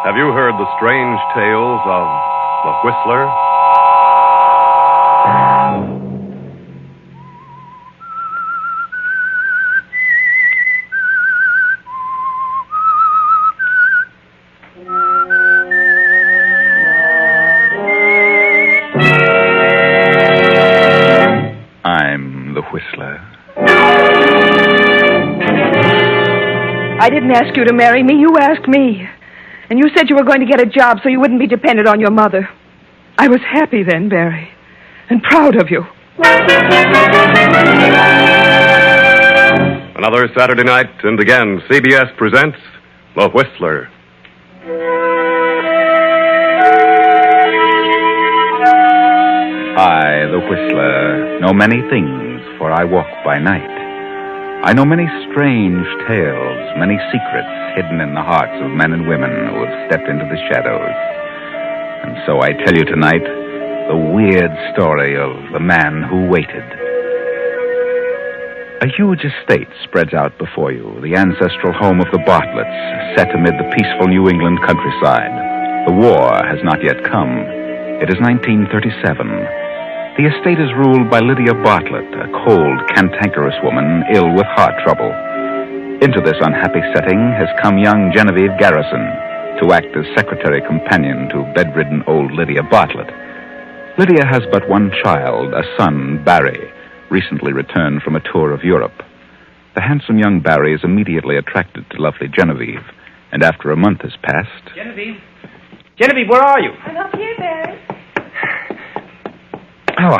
Have you heard the strange tales of the Whistler? I'm the Whistler. I didn't ask you to marry me. You asked me. And you said you were going to get a job so you wouldn't be dependent on your mother. I was happy then, Barry, and proud of you. Another Saturday night, and again, CBS presents The Whistler. I, the Whistler, know many things, for I walk by night. I know many strange tales, many secrets hidden in the hearts of men and women who have stepped into the shadows. And so I tell you tonight the weird story of the man who waited. A huge estate spreads out before you, the ancestral home of the Bartletts, set amid the peaceful New England countryside. The war has not yet come. It is 1937. The estate is ruled by Lydia Bartlett, a cold, cantankerous woman ill with heart trouble. Into this unhappy setting has come young Genevieve Garrison to act as secretary companion to bedridden old Lydia Bartlett. Lydia has but one child, a son, Barry, recently returned from a tour of Europe. The handsome young Barry is immediately attracted to lovely Genevieve, and after a month has passed... Genevieve? Genevieve, where are you? I'm up here, Barry. Oh,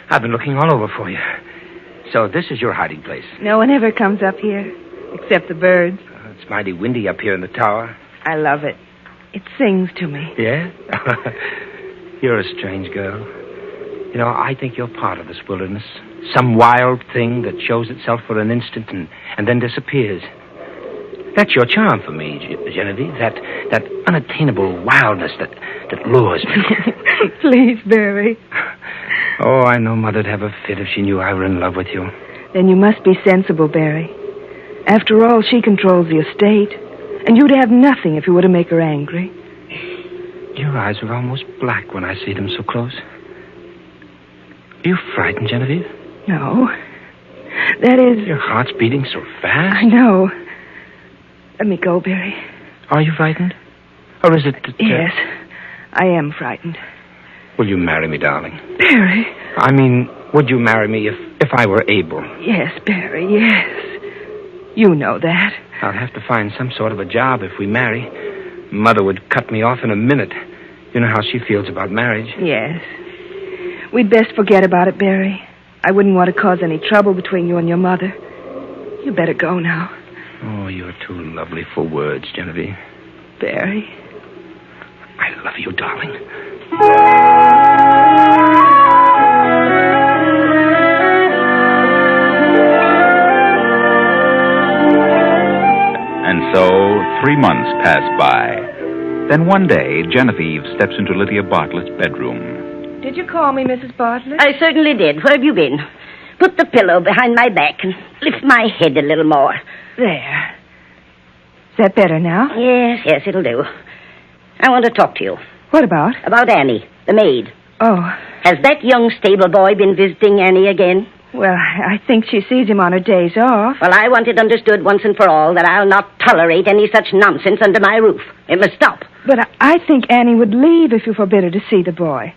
I've been looking all over for you. So this is your hiding place. No one ever comes up here, except the birds. It's mighty windy up here in the tower. I love it. It sings to me. Yeah? You're a strange girl. You know, I think you're part of this wilderness. Some wild thing that shows itself for an instant and then disappears. That's your charm for me, Genevieve. That unattainable wildness that lures me. Please, Barry. Oh, I know Mother'd have a fit if she knew I were in love with you. Then you must be sensible, Barry. After all, she controls the estate. And you'd have nothing if you were to make her angry. Your eyes are almost black when I see them so close. Are you frightened, Genevieve? No. That is... Your heart's beating so fast. I know. Let me go, Barry. Are you frightened? Or is it that... Yes, I am frightened. Will you marry me, darling? Barry. I mean, would you marry me if I were able? Yes, Barry, yes. You know that. I'll have to find some sort of a job if we marry. Mother would cut me off in a minute. You know how she feels about marriage. Yes. We'd best forget about it, Barry. I wouldn't want to cause any trouble between you and your mother. You better go now. Oh, you're too lovely for words, Genevieve. Barry. I love you, darling. And so 3 months pass by. Then one day, Genevieve steps into Lydia Bartlett's bedroom. Did you call me, Mrs. Bartlett? I certainly did. Where have you been? Put the pillow behind my back and lift my head a little more. There. Is that better now? Yes, it'll do. I want to talk to you. What about? About Annie, the maid. Oh. Has that young stable boy been visiting Annie again? Well, I think she sees him on her days off. Well, I want it understood once and for all that I'll not tolerate any such nonsense under my roof. It must stop. But I think Annie would leave if you forbid her to see the boy.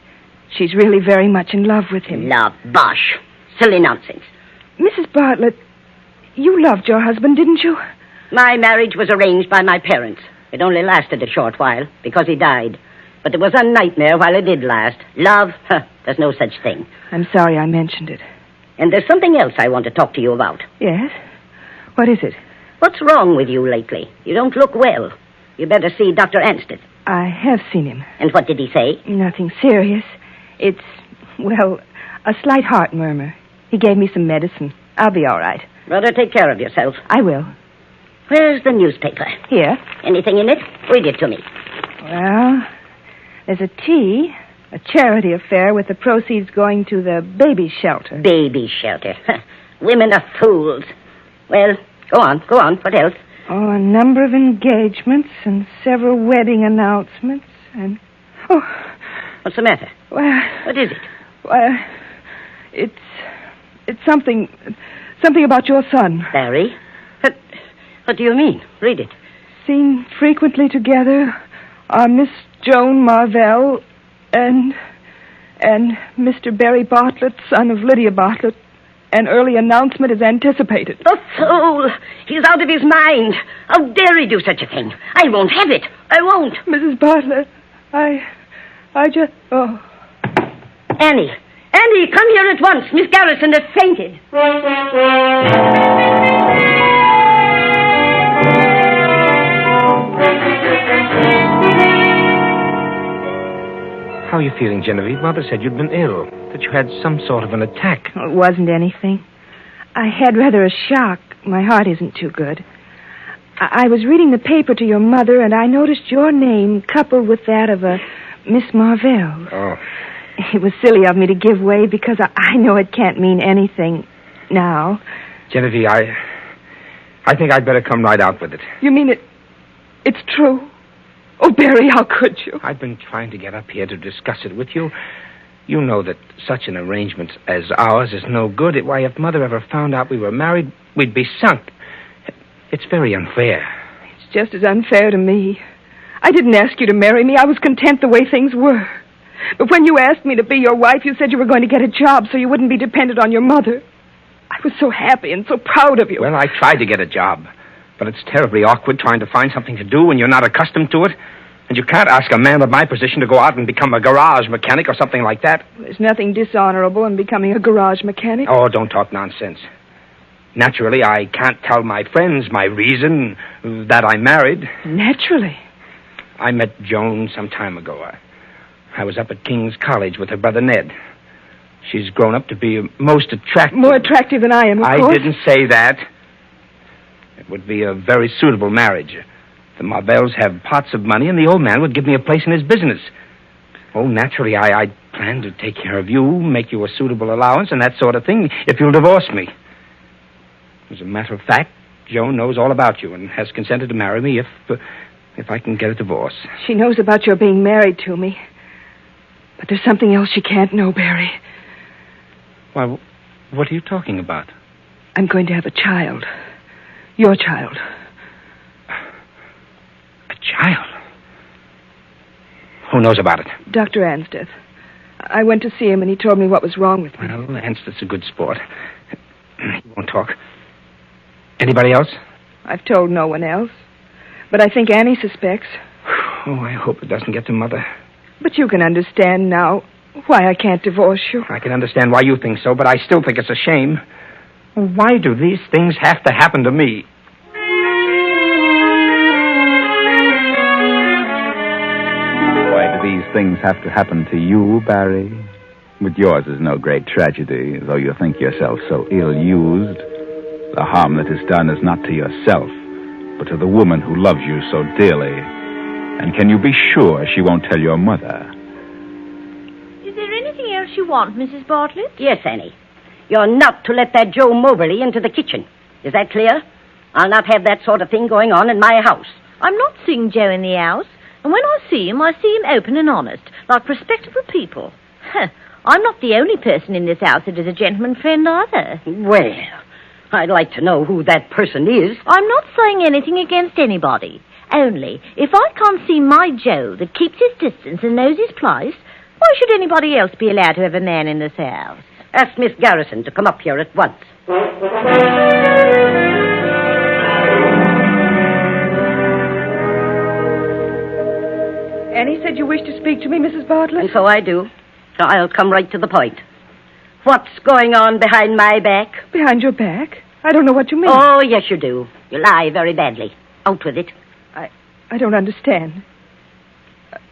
She's really very much in love with him. Love, bosh. Silly nonsense. Mrs. Bartlett, you loved your husband, didn't you? My marriage was arranged by my parents. It only lasted a short while, because he died. But it was a nightmare while it did last. Love? There's no such thing. I'm sorry I mentioned it. And there's something else I want to talk to you about. Yes? What is it? What's wrong with you lately? You don't look well. You better see Dr. Ansted. I have seen him. And what did he say? Nothing serious. It's, well, a slight heart murmur. He gave me some medicine. I'll be all right. Rather take care of yourself. I will. Where's the newspaper? Here. Anything in it? Read it to me. Well, there's a tea, a charity affair with the proceeds going to the baby shelter. Baby shelter. Women are fools. Well, go on. What else? Oh, a number of engagements and several wedding announcements and... Oh, What's the matter? well... What is it? Well, it's something about your son. Barry? What do you mean? Read it. Seen frequently together are Miss Joan Marvell and Mr. Barry Bartlett, son of Lydia Bartlett. An early announcement is anticipated. The fool! He's out of his mind. How dare he do such a thing? I won't have it. I won't. Mrs. Bartlett, I just... Oh. Annie, come here at once. Miss Garrison has fainted. How are you feeling, Genevieve? Mother said you'd been ill, that you had some sort of an attack. Oh, it wasn't anything. I had rather a shock. My heart isn't too good. I was reading the paper to your mother, and I noticed your name coupled with that of a Miss Marvell. Oh. It was silly of me to give way because I know it can't mean anything now. Genevieve, I think I'd better come right out with it. You mean it's true? Oh, Barry, how could you? I've been trying to get up here to discuss it with you. You know that such an arrangement as ours is no good. Why, if Mother ever found out we were married, we'd be sunk. It's very unfair. It's just as unfair to me. I didn't ask you to marry me. I was content the way things were. But when you asked me to be your wife, you said you were going to get a job so you wouldn't be dependent on your mother. I was so happy and so proud of you. Well, I tried to get a job. But it's terribly awkward trying to find something to do when you're not accustomed to it. And you can't ask a man of my position to go out and become a garage mechanic or something like that. There's nothing dishonorable in becoming a garage mechanic. Oh, don't talk nonsense. Naturally, I can't tell my friends my reason that I'm married. Naturally. I met Joan some time ago. I was up at King's College with her brother Ned. She's grown up to be most attractive. More attractive than I am, of course. I didn't say that. It would be a very suitable marriage. The Marvells have pots of money, and the old man would give me a place in his business. Oh, naturally, I plan to take care of you, make you a suitable allowance, and that sort of thing, if you'll divorce me. As a matter of fact, Joan knows all about you and has consented to marry me if I can get a divorce. She knows about your being married to me. But there's something else she can't know, Barry. Why, what are you talking about? I'm going to have a child. Your child. A child? Who knows about it? Dr. Ansdeth. I went to see him, and he told me what was wrong with me. Well, Ansdeth's a good sport. He won't talk. Anybody else? I've told no one else. But I think Annie suspects. Oh, I hope it doesn't get to Mother. But you can understand now why I can't divorce you. I can understand why you think so, but I still think it's a shame. Why do these things have to happen to me? Why do these things have to happen to you, Barry? But yours is no great tragedy, though you think yourself so ill-used. The harm that is done is not to yourself, but to the woman who loves you so dearly. And can you be sure she won't tell your mother? Is there anything else you want, Mrs. Bartlett? Yes, Annie. You're not to let that Joe Moberly into the kitchen. Is that clear? I'll not have that sort of thing going on in my house. I'm not seeing Joe in the house. And when I see him open and honest, like respectable people. I'm not the only person in this house that is a gentleman friend either. Well, I'd like to know who that person is. I'm not saying anything against anybody. Only, if I can't see my Joe that keeps his distance and knows his place, why should anybody else be allowed to have a man in this house? Ask Miss Garrison to come up here at once. Annie said you wished to speak to me, Mrs. Bartlett. And so I do. So I'll come right to the point. What's going on behind my back? Behind your back? I don't know what you mean. Oh, yes, you do. You lie very badly. Out with it. I don't understand.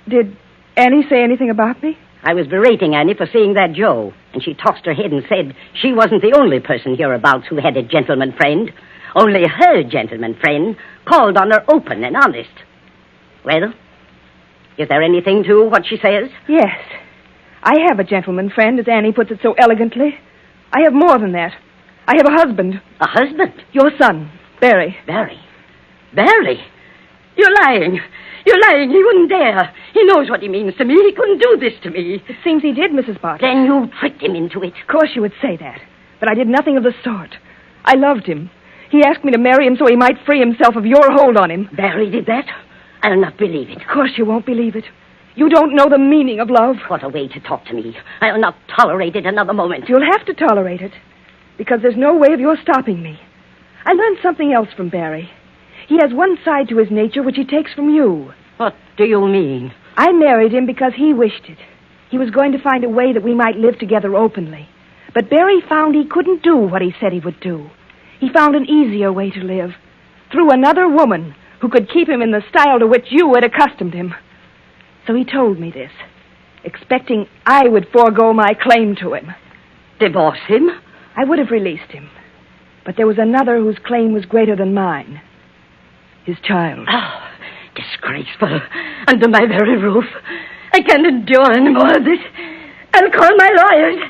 Did Annie say anything about me? I was berating Annie for seeing that Joe, and she tossed her head and said she wasn't the only person hereabouts who had a gentleman friend. Only her gentleman friend called on her open and honest. Well, is there anything to what she says? Yes. I have a gentleman friend, as Annie puts it so elegantly. I have more than that. I have a husband. A husband? Your son, Barry. Barry. Barry, you're lying. You're lying. He wouldn't dare. He knows what he means to me. He couldn't do this to me. It seems he did, Mrs. Bartlett. Then you tricked him into it. Of course you would say that. But I did nothing of the sort. I loved him. He asked me to marry him so he might free himself of your hold on him. Barry did that? I'll not believe it. Of course you won't believe it. You don't know the meaning of love. What a way to talk to me. I'll not tolerate it another moment. You'll have to tolerate it, because there's no way of your stopping me. I learned something else from Barry. He has one side to his nature which he takes from you. What do you mean? I married him because he wished it. He was going to find a way that we might live together openly. But Barry found he couldn't do what he said he would do. He found an easier way to live, through another woman who could keep him in the style to which you had accustomed him. So he told me this, expecting I would forego my claim to him. Divorce him? I would have released him, but there was another whose claim was greater than mine. His child. Oh, disgraceful. Under my very roof. I can't endure any more of this. I'll call my lawyers.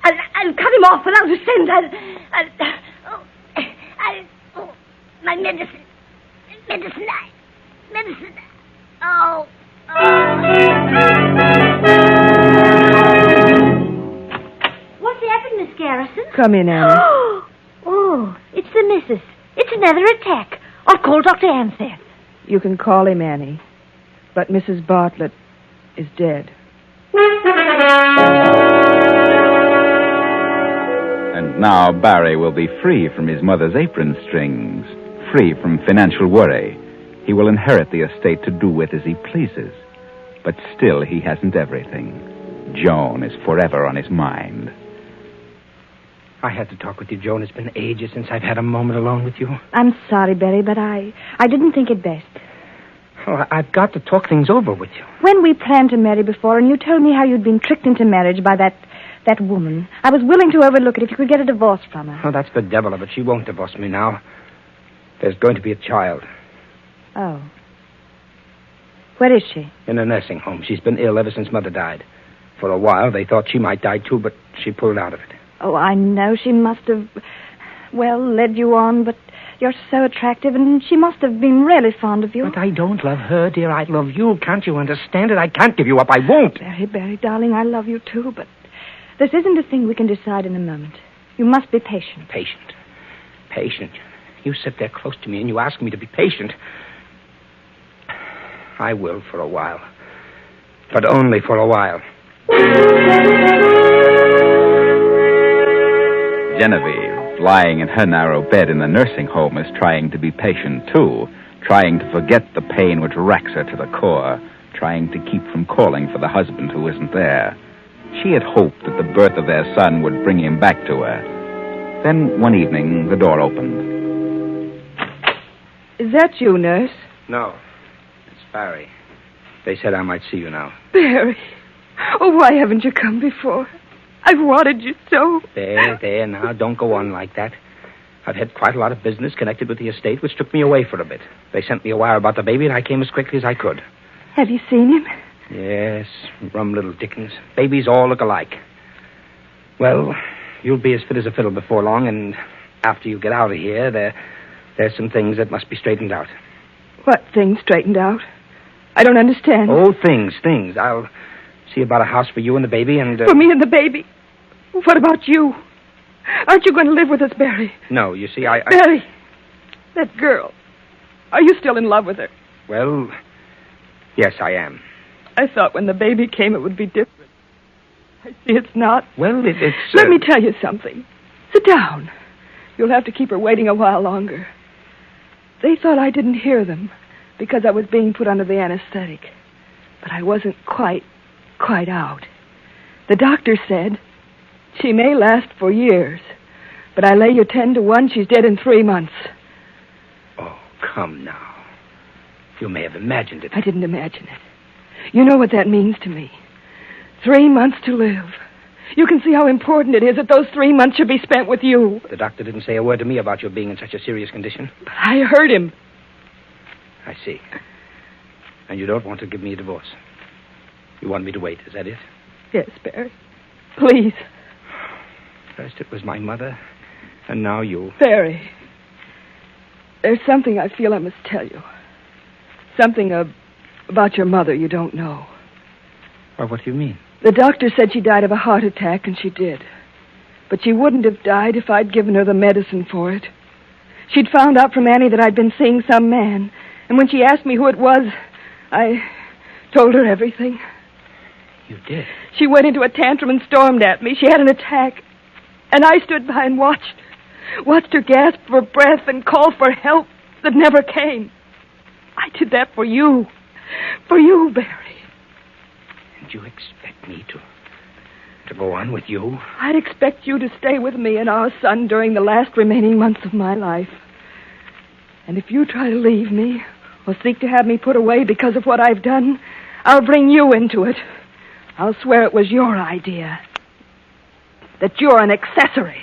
I'll cut him off without a cent. My medicine. Medicine. Oh. What's happened, Miss Garrison? Come in, Annie. Oh, it's the missus. It's another attack. I'll call Dr. Anseth. You can call him Annie, but Mrs. Bartlett is dead. And now Barry will be free from his mother's apron strings, free from financial worry. He will inherit the estate to do with as he pleases. But still, he hasn't everything. Joan is forever on his mind. I had to talk with you, Joan. It's been ages since I've had a moment alone with you. I'm sorry, Barry, but I didn't think it best. Oh, I've got to talk things over with you. When we planned to marry before, and you told me how you'd been tricked into marriage by that woman, I was willing to overlook it if you could get a divorce from her. Oh, that's the devil of it. She won't divorce me now. There's going to be a child. Oh. Where is she? In a nursing home. She's been ill ever since Mother died. For a while, they thought she might die, too, but she pulled out of it. Oh, I know. She must have, led you on, but you're so attractive, and she must have been really fond of you. But I don't love her, dear. I love you. Can't you understand it? I can't give you up. I won't. Barry, darling, I love you, too, but this isn't a thing we can decide in a moment. You must be patient. Patient. You sit there close to me, and you ask me to be patient. I will for a while. But only for a while. Genevieve, lying in her narrow bed in the nursing home, is trying to be patient, too, trying to forget the pain which racks her to the core, trying to keep from calling for the husband who isn't there. She had hoped that the birth of their son would bring him back to her. Then, one evening, the door opened. Is that you, nurse? No. It's Barry. They said I might see you now. Barry. Oh, why haven't you come before? I've wanted you so. There, now, don't go on like that. I've had quite a lot of business connected with the estate, which took me away for a bit. They sent me a wire about the baby, and I came as quickly as I could. Have you seen him? Yes, rum little Dickens. Babies all look alike. Well, you'll be as fit as a fiddle before long, and after you get out of here, there's some things that must be straightened out. What things straightened out? I don't understand. Oh, things. I'll see about a house for you and the baby, and... For me and the baby? What about you? Aren't you going to live with us, Barry? No, you see, I... Barry, that girl. Are you still in love with her? Well, yes, I am. I thought when the baby came it would be different. I see it's not. Well, it's... Let me tell you something. Sit down. You'll have to keep her waiting a while longer. They thought I didn't hear them because I was being put under the anesthetic. But I wasn't quite out. The doctor said she may last for years, but I lay you 10-1 she's dead in 3 months. Oh, come now. You may have imagined it. I didn't imagine it. You know what that means to me. 3 months to live. You can see how important it is that those 3 months should be spent with you. The doctor didn't say a word to me about your being in such a serious condition. But I heard him. I see. And you don't want to give me a divorce. You want me to wait, is that it? Yes, Barry. Please. First it was my mother, and now you. Barry. There's something I feel I must tell you. Something about your mother you don't know. Well, what do you mean? The doctor said she died of a heart attack, and she did. But she wouldn't have died if I'd given her the medicine for it. She'd found out from Annie that I'd been seeing some man. And when she asked me who it was, I told her everything. You did? She went into a tantrum and stormed at me. She had an attack. And I stood by and watched her gasp for breath and call for help that never came. I did that for you. For you, Barry. And you expect me to go on with you? I'd expect you to stay with me and our son during the last remaining months of my life. And if you try to leave me or seek to have me put away because of what I've done, I'll bring you into it. I'll swear it was your idea. That you're an accessory.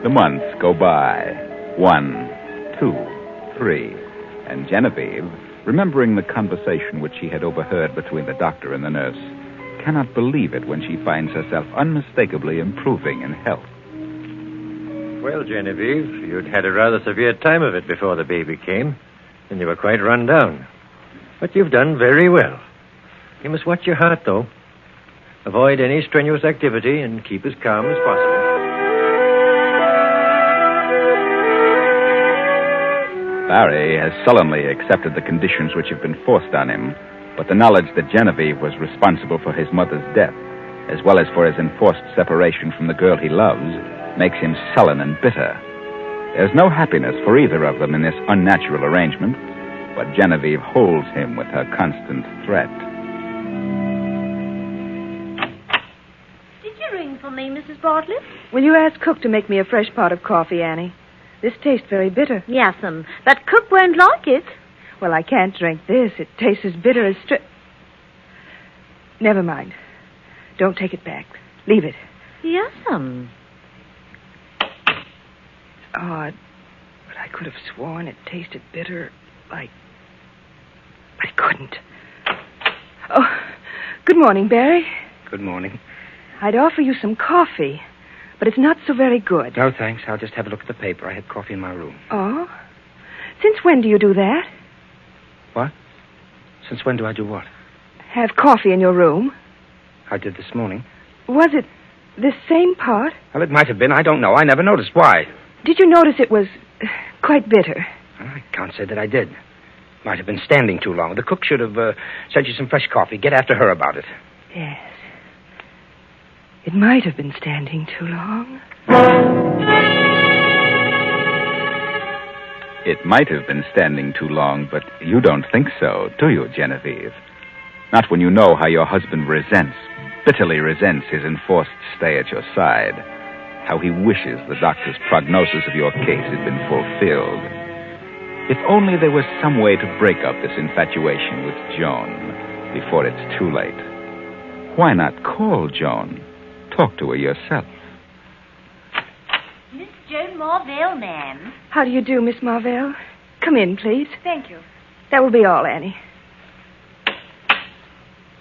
The months go by. 1, 2, 3. And Genevieve, remembering the conversation which she had overheard between the doctor and the nurse, cannot believe it when she finds herself unmistakably improving in health. Well, Genevieve, you'd had a rather severe time of it before the baby came, and you were quite run down. But you've done very well. You must watch your heart, though. Avoid any strenuous activity and keep as calm as possible. Barry has sullenly accepted the conditions which have been forced on him, but the knowledge that Genevieve was responsible for his mother's death, as well as for his enforced separation from the girl he loves, makes him sullen and bitter. There's no happiness for either of them in this unnatural arrangement, but Genevieve holds him with her constant threat. Did you ring for me, Mrs. Bartlett? Will you ask Cook to make me a fresh pot of coffee, Annie? This tastes very bitter. Yes'm, but Cook won't like it. Well, I can't drink this. It tastes as bitter as Never mind. Don't take it back. Leave it. Yes'm. It's odd, but I could have sworn it tasted bitter like... But it couldn't. Oh, good morning, Barry. Good morning. I'd offer you some coffee, but it's not so very good. No, thanks. I'll just have a look at the paper. I had coffee in my room. Oh? Since when do you do that? What? Since when do I do what? Have coffee in your room? I did this morning. Was it this same pot? Well, it might have been. I don't know. I never noticed. Why? Did you notice it was quite bitter? Well, I can't say that I did. Might have been standing too long. The cook should have sent you some fresh coffee. Get after her about it. Yes. It might have been standing too long. It might have been standing too long, but you don't think so, do you, Genevieve? Not when you know how your husband bitterly resents his enforced stay at your side, how he wishes the doctor's prognosis of your case had been fulfilled. If only there was some way to break up this infatuation with Joan before it's too late. Why not call Joan? Talk to her yourself. Miss Joan Marvell, ma'am. How do you do, Miss Marvell? Come in, please. Thank you. That will be all, Annie.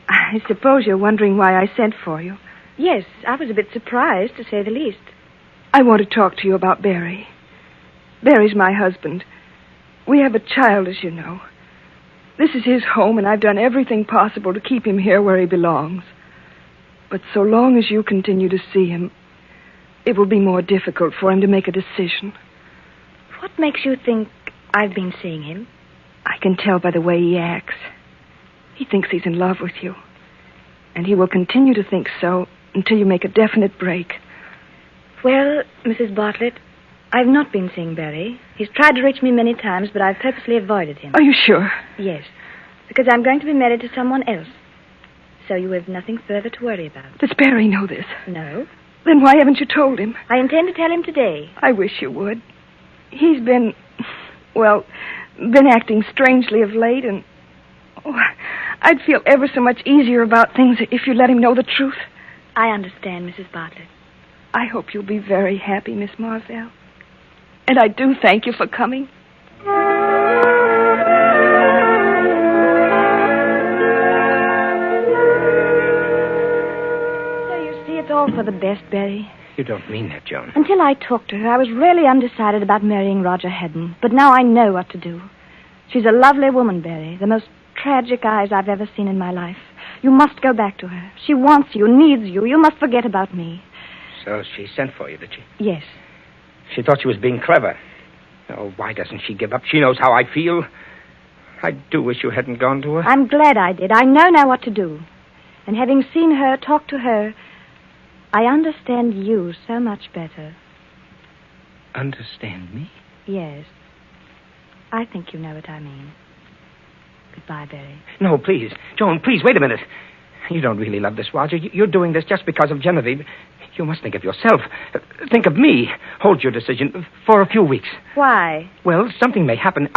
I suppose you're wondering why I sent for you. Yes, I was a bit surprised, to say the least. I want to talk to you about Barry. Barry's my husband. We have a child, as you know. This is his home, and I've done everything possible to keep him here where he belongs. But so long as you continue to see him, it will be more difficult for him to make a decision. What makes you think I've been seeing him? I can tell by the way he acts. He thinks he's in love with you. And he will continue to think so until you make a definite break. Well, Mrs. Bartlett, I've not been seeing Barry. He's tried to reach me many times, but I've purposely avoided him. Are you sure? Yes, because I'm going to be married to someone else. So you have nothing further to worry about. Does Barry know this? No. Then why haven't you told him? I intend to tell him today. I wish you would. He's been acting strangely of late, and I'd feel ever so much easier about things if you let him know the truth. I understand, Mrs. Bartlett. I hope you'll be very happy, Miss Marvell. And I do thank you for coming. So you see, it's all all for the best, Barry. You don't mean that, Joan. Until I talked to her, I was really undecided about marrying Roger Hedden. But now I know what to do. She's a lovely woman, Barry. The most tragic eyes I've ever seen in my life. You must go back to her. She wants you, needs you. You must forget about me. So she sent for you, did she? Yes. She thought she was being clever. Oh, why doesn't she give up? She knows how I feel. I do wish you hadn't gone to her. I'm glad I did. I know now what to do. And having seen her, talked to her, I understand you so much better. Understand me? Yes. I think you know what I mean. Goodbye, Barry. No, please. Joan, please, wait a minute. You don't really love this, Roger. You're doing this just because of Genevieve. You must think of yourself. Think of me. Hold your decision for a few weeks. Why? Well, something may happen.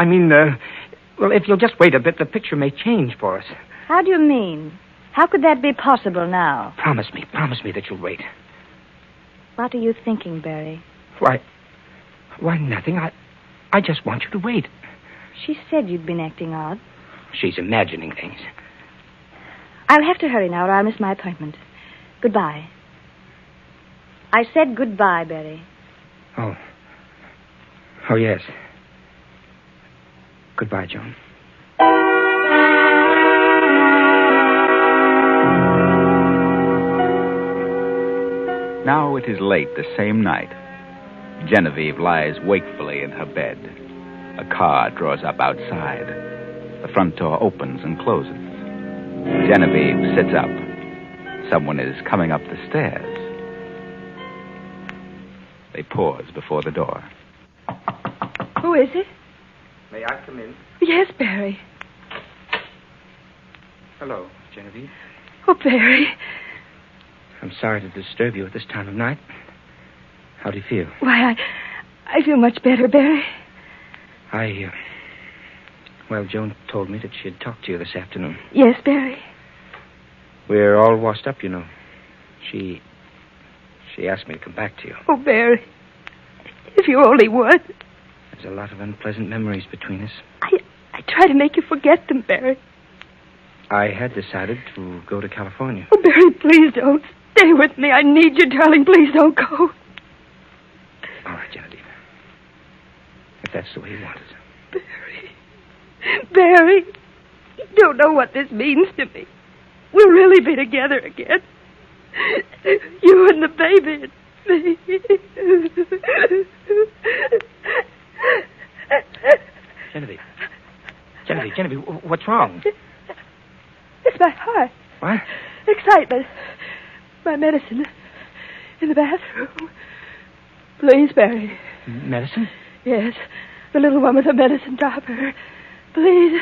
Well, if you'll just wait a bit, the picture may change for us. How do you mean? How could that be possible now? Promise me that you'll wait. What are you thinking, Barry? Why, nothing. I just want you to wait. She said you'd been acting odd. She's imagining things. I'll have to hurry now or I'll miss my appointment. Goodbye. I said goodbye, Barry. Oh, yes. Goodbye, Joan. Now it is late the same night. Genevieve lies wakefully in her bed. A car draws up outside. The front door opens and closes. Genevieve sits up. Someone is coming up the stairs. They pause before the door. Who is it? May I come in? Yes, Barry. Hello, Genevieve. Oh, Barry. I'm sorry to disturb you at this time of night. How do you feel? Why, I feel much better, Barry. Well, Joan told me that she had talked to you this afternoon. Yes, Barry. We're all washed up, you know. She asked me to come back to you. Oh, Barry. If you only would. There's a lot of unpleasant memories between us. I try to make you forget them, Barry. I had decided to go to California. Oh, Barry, please don't. Stay with me. I need you, darling. Please don't go. All right, Genevieve. If that's the way you want it. Barry, you don't know what this means to me. We'll really be together again. You and the baby and me. Genevieve, what's wrong? It's my heart. What? Excitement. My medicine in the bathroom. Please, Barry. Medicine? Yes, the little one with the medicine dropper. Please.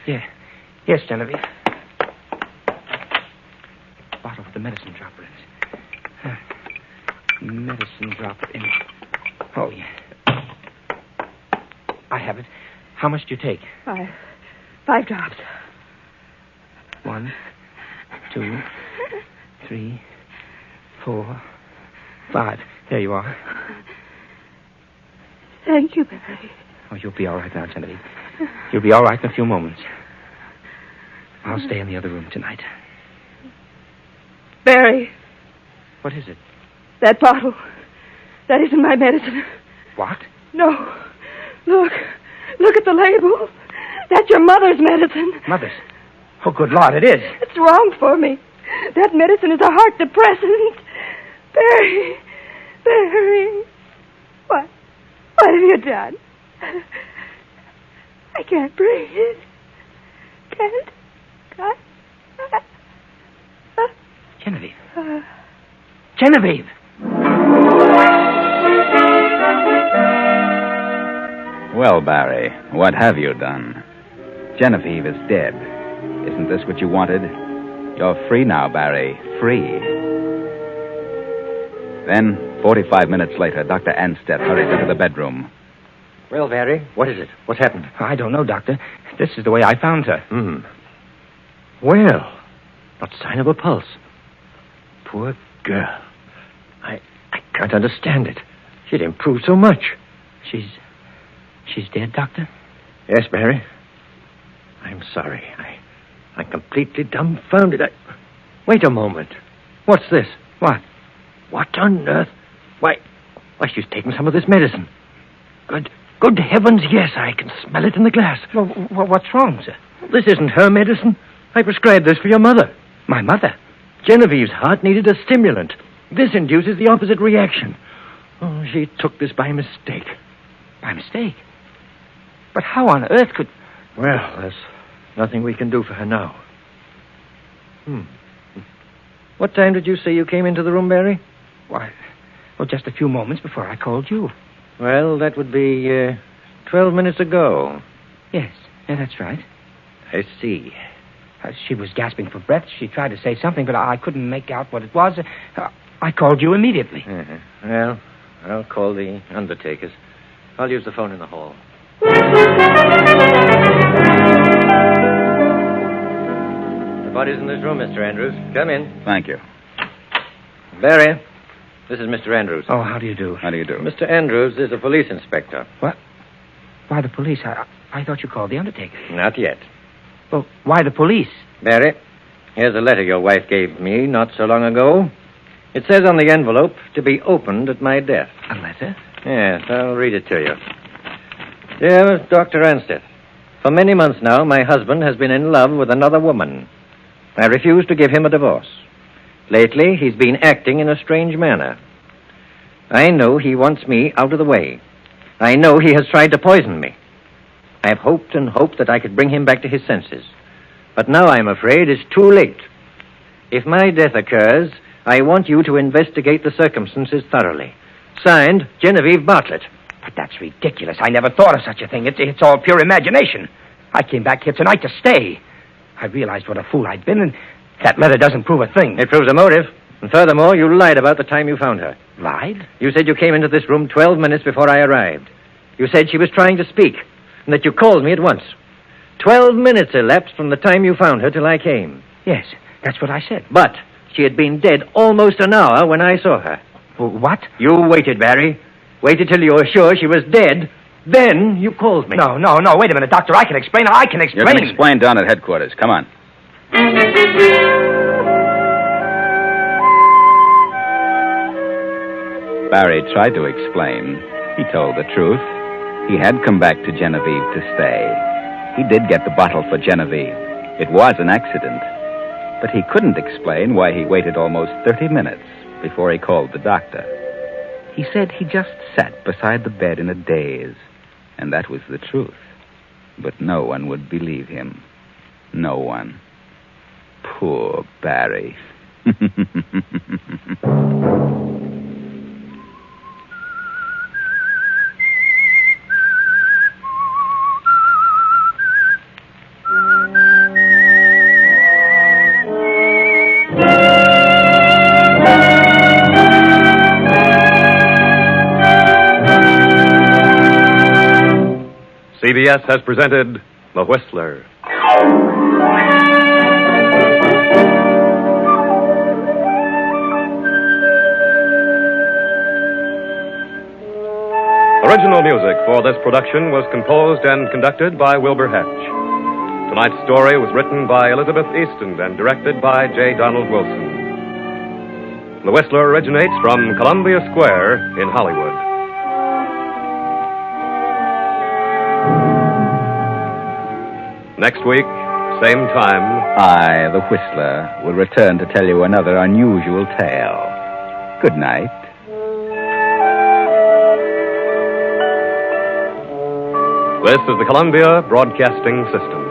Yeah. Yes, Genevieve. Bottle with the medicine dropper in it. Medicine dropper in it. Oh, yeah. I have it. How much do you take? 5 drops. 1, 2, 3, 4, 5. There you are. Thank you, Barry. Oh, you'll be all right now, Genevieve. You'll be all right in a few moments. I'll stay in the other room tonight. Barry. What is it? That bottle. That isn't my medicine. What? No. Look. Look at the label. That's your mother's medicine. Mother's? Oh, good Lord, it is. It's wrong for me. That medicine is a heart depressant. Barry. Barry. What have you done? I can't breathe. Can't. Genevieve. Genevieve! Well, Barry, what have you done? Genevieve is dead. Isn't this what you wanted? You're free now, Barry. Free. Then, 45 minutes later, Dr. Anstead hurries into the bedroom. Well, Barry, what is it? What's happened? I don't know, Doctor. This is the way I found her. Well, not sign of a pulse. Poor girl. I can't understand it. She'd improved so much. She's dead, Doctor? Yes, Barry. I'm sorry. I'm completely dumbfounded. Wait a moment. What's this? What? What on earth? Why, she's taken some of this medicine. Good heavens, yes, I can smell it in the glass. Well, what's wrong, sir? This isn't her medicine. I prescribed this for your mother. My mother? Genevieve's heart needed a stimulant. This induces the opposite reaction. Oh, she took this by mistake. By mistake? But how on earth could... Well, there's nothing we can do for her now. What time did you say you came into the room, Barry? Why, well, just a few moments before I called you. Well, that would be 12 minutes ago. Yes, that's right. I see. She was gasping for breath. She tried to say something, but I couldn't make out what it was. I called you immediately. Well, I'll call the undertakers. I'll use the phone in the hall. The body's in this room, Mr. Andrews. Come in. Thank you. Barry, this is Mr. Andrews. Oh, how do you do? How do you do? Mr. Andrews is a police inspector. What? Why the police? I thought you called the undertaker. Not yet. Well, why the police? Barry, here's a letter your wife gave me not so long ago. It says on the envelope, to be opened at my death. A letter? Yes, I'll read it to you. Dear Dr. Ansteth, for many months now, my husband has been in love with another woman. I refuse to give him a divorce. Lately, he's been acting in a strange manner. I know he wants me out of the way. I know he has tried to poison me. I've hoped and hoped that I could bring him back to his senses. But now I'm afraid it's too late. If my death occurs, I want you to investigate the circumstances thoroughly. Signed, Genevieve Bartlett. But that's ridiculous. I never thought of such a thing. It's all pure imagination. I came back here tonight to stay. I realized what a fool I'd been, and that letter doesn't prove a thing. It proves a motive. And furthermore, you lied about the time you found her. Lied? You said you came into this room 12 minutes before I arrived. You said she was trying to speak, and that you called me at once. 12 minutes elapsed from the time you found her till I came. Yes, that's what I said. But she had been dead almost an hour when I saw her. What? You waited, Barry. Waited till you were sure she was dead. Then you called me. No. Wait a minute, Doctor. I can explain. You can explain down at headquarters. Come on. Barry tried to explain. He told the truth. He had come back to Genevieve to stay. He did get the bottle for Genevieve. It was an accident. But he couldn't explain why he waited almost 30 minutes before he called the doctor. He said he just sat beside the bed in a daze, and that was the truth. But no one would believe him. No one. Poor Barry. CBS has presented The Whistler. Original music for this production was composed and conducted by Wilbur Hatch. Tonight's story was written by Elizabeth Easton and directed by J. Donald Wilson. The Whistler originates from Columbia Square in Hollywood. Next week, same time, I, the Whistler, will return to tell you another unusual tale. Good night. This is the Columbia Broadcasting System.